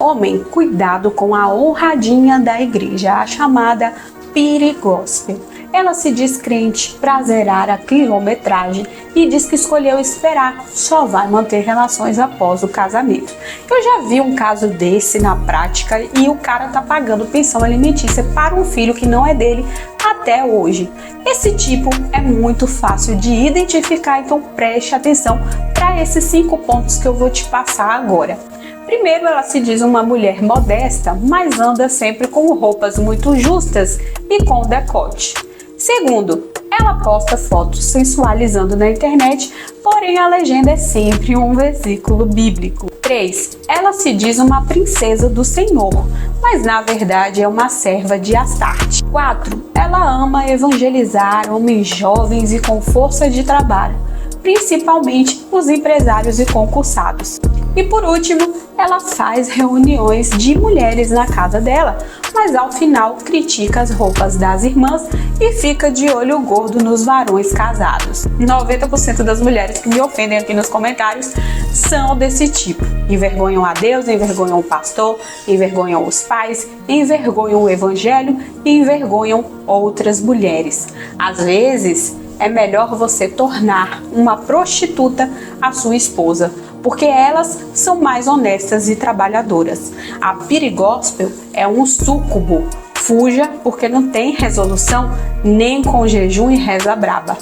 Homem, cuidado com a honradinha da igreja, a chamada Pirigóspel. Ela se diz crente, prazerar a quilometragem e diz que escolheu esperar, só vai manter relações após o casamento. Eu já vi um caso desse na prática e o cara tá pagando pensão alimentícia para um filho que não é dele até hoje. Esse tipo é muito fácil de identificar, então preste atenção para esses 5 pontos que eu vou te passar agora. Primeiro, ela se diz uma mulher modesta, mas anda sempre com roupas muito justas e com decote. Segundo, ela posta fotos sensualizando na internet, porém a legenda é sempre um versículo bíblico. 3. Ela se diz uma princesa do Senhor, mas na verdade é uma serva de Astarte. 4. Ela ama evangelizar homens jovens e com força de trabalho, principalmente os empresários e concursados. E por último, ela faz reuniões de mulheres na casa dela, mas ao final critica as roupas das irmãs e fica de olho gordo nos varões casados. 90% das mulheres que me ofendem aqui nos comentários são desse tipo. Envergonham a Deus, envergonham o pastor, envergonham os pais, envergonham o evangelho e envergonham outras mulheres. Às vezes, é melhor você tornar uma prostituta a sua esposa, porque elas são mais honestas e trabalhadoras. A Pirigóspel é um súcubo. Fuja, porque não tem resolução nem com jejum e reza braba.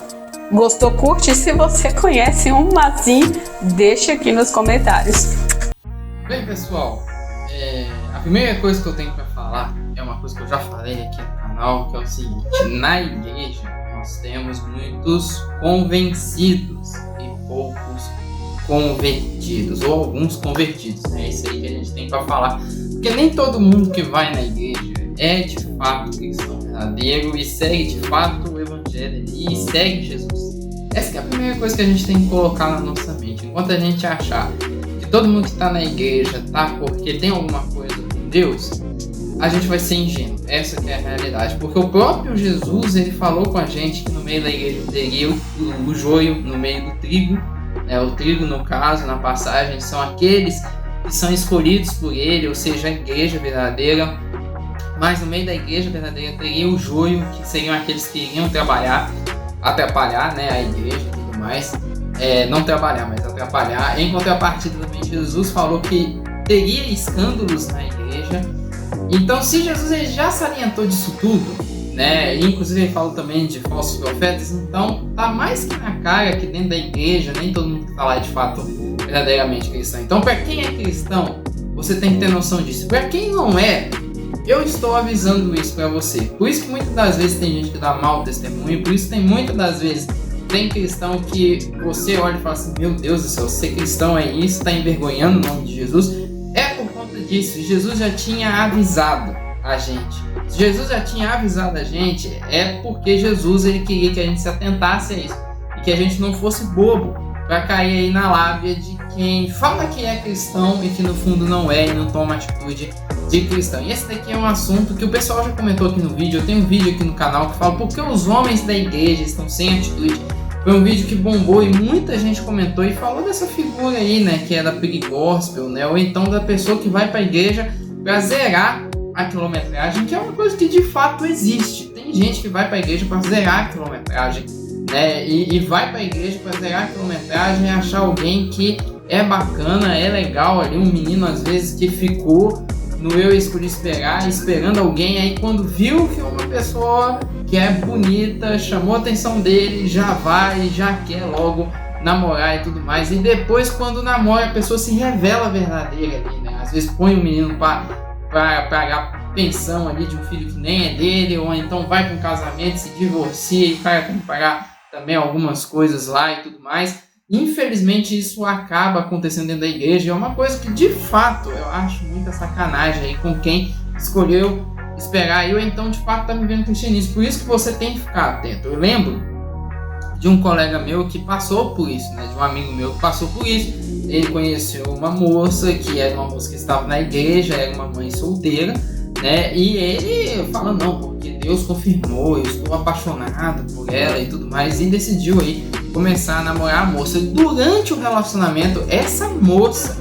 Gostou? Curte? Se você conhece uma assim, deixa aqui nos comentários. Bem, pessoal, a primeira coisa que eu tenho para falar é uma coisa que eu já falei aqui no canal, que é o seguinte: na igreja nós temos muitos convencidos e poucos convertidos, ou alguns convertidos, né? Isso aí que a gente tem para falar, porque nem todo mundo que vai na igreja é de fato cristão verdadeiro e segue de fato o evangelho e segue Jesus. Essa é a primeira coisa que a gente tem que colocar na nossa mente. Enquanto a gente achar que todo mundo que está na igreja tá porque tem alguma coisa com Deus, a gente vai ser ingênuo. Essa que é a realidade, porque o próprio Jesus, ele falou com a gente que no meio da igreja teria o joio no meio do trigo. O trigo, no caso, na passagem, são aqueles que são escolhidos por ele, ou seja, a igreja verdadeira. Mas no meio da igreja verdadeira teria o joio, que seriam aqueles que iriam atrapalhar, né, a igreja e tudo mais. Não trabalhar, mas atrapalhar. Em contrapartida, também Jesus falou que teria escândalos na igreja. Então, se Jesus ele já salientou disso tudo, né, e inclusive ele falou também de falsos profetas, então tá mais que na cara que dentro da igreja nem todo mundo que tá lá é de fato verdadeiramente cristão. Então, para quem é cristão, você tem que ter noção disso. Para quem não é, eu estou avisando isso para você. Por isso que muitas das vezes tem gente que dá mau testemunho, por isso tem muitas das vezes tem cristão que você olha e fala assim: meu Deus do céu, ser cristão é isso, está envergonhando o nome de Jesus. É por conta disso. Jesus já tinha avisado a gente. Se Jesus já tinha avisado a gente, é porque Jesus ele queria que a gente se atentasse a isso e que a gente não fosse bobo para cair aí na lábia de quem fala que é cristão e que no fundo não é e não toma atitude de cristão. E esse daqui é um assunto que o pessoal já comentou aqui no vídeo. Eu tenho um vídeo aqui no canal que fala por que os homens da igreja estão sem atitude. Foi um vídeo que bombou e muita gente comentou e falou dessa figura aí, né, que é da Pirigóspel, né, ou então da pessoa que vai para a igreja para zerar a quilometragem, que é uma coisa que de fato existe. Tem gente que vai para a igreja para zerar a quilometragem, né, e vai para a igreja para zerar a quilometragem e achar alguém que é bacana, é legal ali, um menino às vezes que ficou no eu escolhi esperar, esperando alguém, aí quando viu que uma pessoa que é bonita chamou a atenção dele, já vai, já quer logo namorar e tudo mais, e depois quando namora a pessoa se revela verdadeira ali, né? Às vezes põe o menino para pagar pensão ali de um filho que nem é dele, ou então vai para um casamento, se divorcia e o cara tem que pagar também algumas coisas lá e tudo mais. Infelizmente isso acaba acontecendo dentro da igreja e é uma coisa que de fato eu acho muita sacanagem aí com quem escolheu esperar ou então de fato tá vivendo cristianismo. Por isso que você tem que ficar atento. Eu lembro de um colega meu que passou por isso, né? De um amigo meu que passou por isso. Ele conheceu uma moça que era uma moça que estava na igreja, era uma mãe solteira, né? E ele falou: não, porque Deus confirmou, eu estou apaixonado por ela e tudo mais, e decidiu aí começar a namorar a moça. Durante o relacionamento, essa moça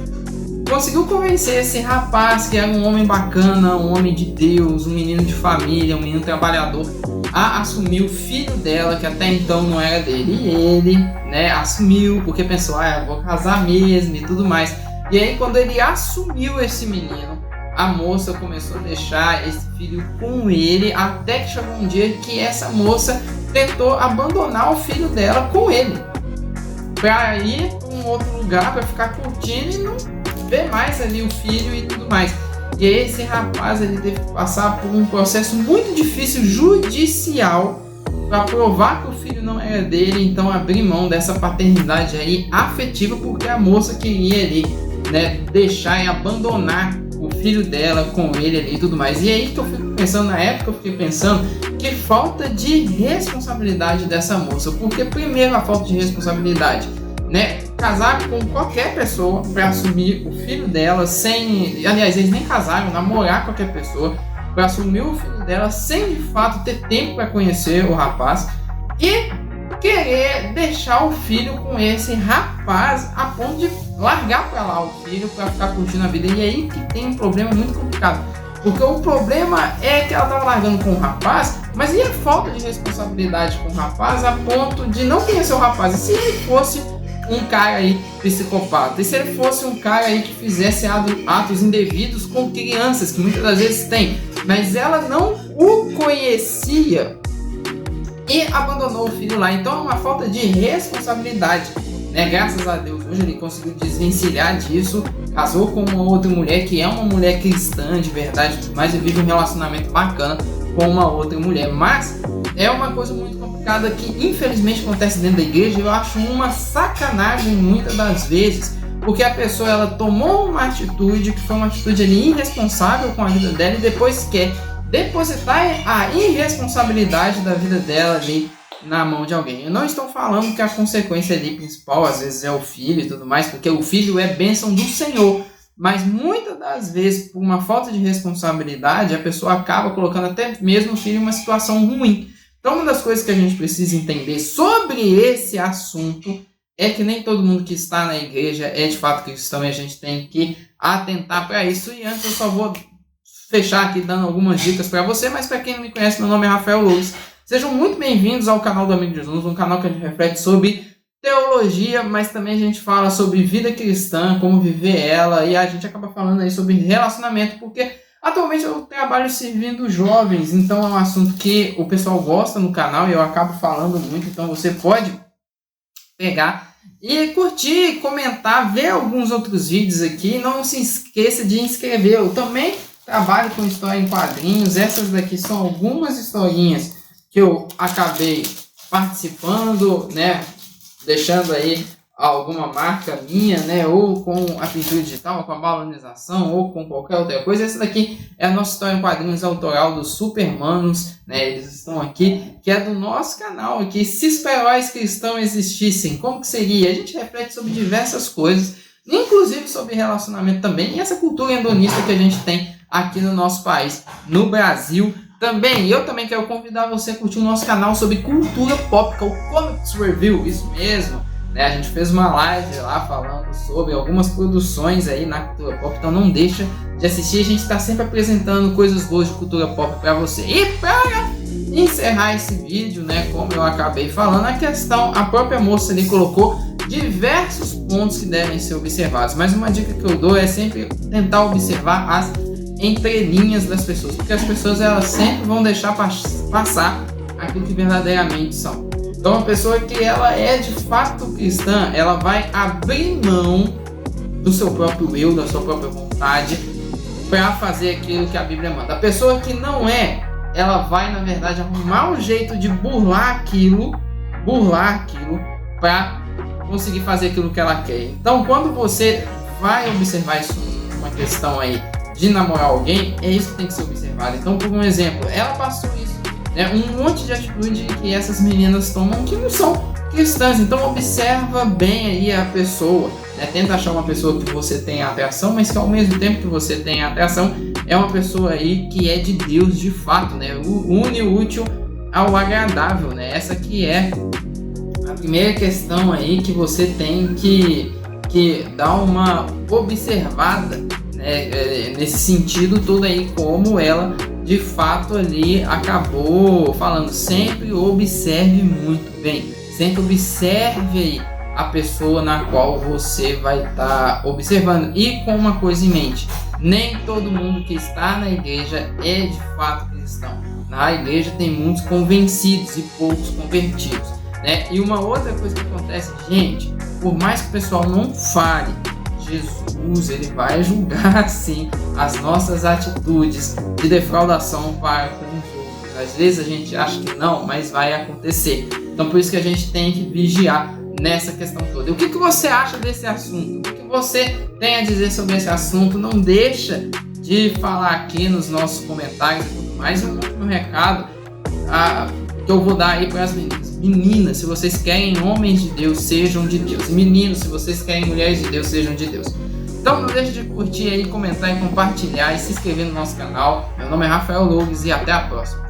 conseguiu convencer esse rapaz, que era um homem bacana, um homem de Deus, um menino de família, um menino trabalhador, a assumir o filho dela, que até então não era dele. E ele, né, assumiu, porque pensou, eu vou casar mesmo e tudo mais. E aí, quando ele assumiu esse menino, a moça começou a deixar esse filho com ele, até que chegou um dia que essa moça tentou abandonar o filho dela com ele, para ir para um outro lugar, para ficar curtindo e não ver mais ali o filho e tudo mais. E aí esse rapaz, ele teve que passar por um processo muito difícil judicial para provar que o filho não era dele, então abrir mão dessa paternidade aí afetiva, porque a moça queria ali, né, deixar e abandonar o filho dela com ele ali e tudo mais. E aí que eu fico pensando, na época eu fiquei pensando que falta de responsabilidade dessa moça, porque primeiro a falta de responsabilidade, né, casar com qualquer pessoa para assumir o filho dela sem, aliás, eles nem casaram, namorar qualquer pessoa para assumir o filho dela sem de fato ter tempo para conhecer o rapaz e querer deixar o filho com esse rapaz a ponto de largar para lá o filho para ficar curtindo a vida. E aí que tem um problema muito complicado, porque o problema é que ela estava largando com o rapaz, mas e a falta de responsabilidade com o rapaz a ponto de não conhecer o rapaz? E se ele fosse um cara aí psicopata? E se ele fosse um cara aí que fizesse atos indevidos com crianças, que muitas das vezes tem, mas ela não o conhecia e abandonou o filho lá? Então é uma falta de responsabilidade, né? Graças a Deus hoje ele conseguiu desvencilhar disso, casou com uma outra mulher que é uma mulher cristã de verdade, mas vive um relacionamento bacana com uma outra mulher. Mas é uma coisa muito complicada que infelizmente acontece dentro da igreja. Eu acho uma sacanagem muitas das vezes, porque a pessoa ela tomou uma atitude que foi uma atitude ali irresponsável com a vida dela e depois quer depositar a irresponsabilidade da vida dela ali na mão de alguém. Eu não estou falando que a consequência ali principal às vezes é o filho e tudo mais, porque o filho é bênção do Senhor, mas muitas das vezes por uma falta de responsabilidade a pessoa acaba colocando até mesmo o filho em uma situação ruim. Então uma das coisas que a gente precisa entender sobre esse assunto é que nem todo mundo que está na igreja é de fato cristão, e a gente tem que atentar para isso. E antes eu só vou fechar aqui dando algumas dicas para você, mas para quem não me conhece, meu nome é Rafael Loures. Sejam muito bem-vindos ao canal do Amigo de Jesus, um canal que a gente reflete sobre teologia, mas também a gente fala sobre vida cristã, como viver ela, e a gente acaba falando aí sobre relacionamento, porque atualmente eu trabalho servindo jovens, então é um assunto que o pessoal gosta no canal e eu acabo falando muito, então você pode pegar e curtir, comentar, ver alguns outros vídeos aqui. Não se esqueça de inscrever. Eu também trabalho com história em quadrinhos. Essas daqui são algumas historinhas que eu acabei participando, né, deixando aí alguma marca minha, né, ou com a pintura digital, ou com a balonização, ou com qualquer outra coisa. Essa daqui é a nossa história em quadrinhos autoral dos Supermanos, né, eles estão aqui, que é do nosso canal aqui. Se os heróis cristãos existissem, como que seria? A gente reflete sobre diversas coisas, inclusive sobre relacionamento também, e essa cultura hedonista que a gente tem aqui no nosso país, no Brasil também. Eu também quero convidar você a curtir o nosso canal sobre cultura pop, que é o Comics Review, isso mesmo. Né, a gente fez uma live lá falando sobre algumas produções aí na cultura pop, então não deixa de assistir. A gente está sempre apresentando coisas boas de cultura pop para você. E para encerrar esse vídeo, né, como eu acabei falando, a própria moça ali colocou diversos pontos que devem ser observados, mas uma dica que eu dou é sempre tentar observar as entrelinhas das pessoas, porque as pessoas elas sempre vão deixar passar aquilo que verdadeiramente são. Então uma pessoa que ela é de fato cristã, ela vai abrir mão do seu próprio eu, da sua própria vontade, para fazer aquilo que a Bíblia manda. A pessoa que não é, ela vai na verdade arrumar um jeito de burlar aquilo para conseguir fazer aquilo que ela quer. Então quando você vai observar isso, uma questão aí de namorar alguém, é isso que tem que ser observado. Então, por um exemplo, ela passou isso, né, um monte de atitude que essas meninas tomam que não são cristãs. Então observa bem aí a pessoa, né? Tenta achar uma pessoa que você tem atração, mas que ao mesmo tempo que você tem atração é uma pessoa aí que é de Deus de fato, né? Une o útil ao agradável, né? Essa que é a primeira questão aí que você tem que que dá uma observada, né, nesse sentido todo aí, como ela de fato ali acabou falando. Sempre observe muito bem, sempre observe aí a pessoa na qual você vai estar observando, e com uma coisa em mente: nem todo mundo que está na igreja é de fato cristão. Na igreja tem muitos convencidos e poucos convertidos, né? E uma outra coisa que acontece, gente, por mais que o pessoal não fale, Jesus, ele vai julgar sim as nossas atitudes de defraudação para com os outros. Às vezes a gente acha que não, mas vai acontecer. Então por isso que a gente tem que vigiar nessa questão toda. E o que você acha desse assunto? O que você tem a dizer sobre esse assunto? Não deixa de falar aqui nos nossos comentários e tudo mais. E um último recado que eu vou dar aí para as meninas. Meninas, se vocês querem homens de Deus, sejam de Deus. Meninos, se vocês querem mulheres de Deus, sejam de Deus. Então não deixe de curtir aí, comentar e compartilhar e se inscrever no nosso canal. Meu nome é Rafael Loures e até a próxima.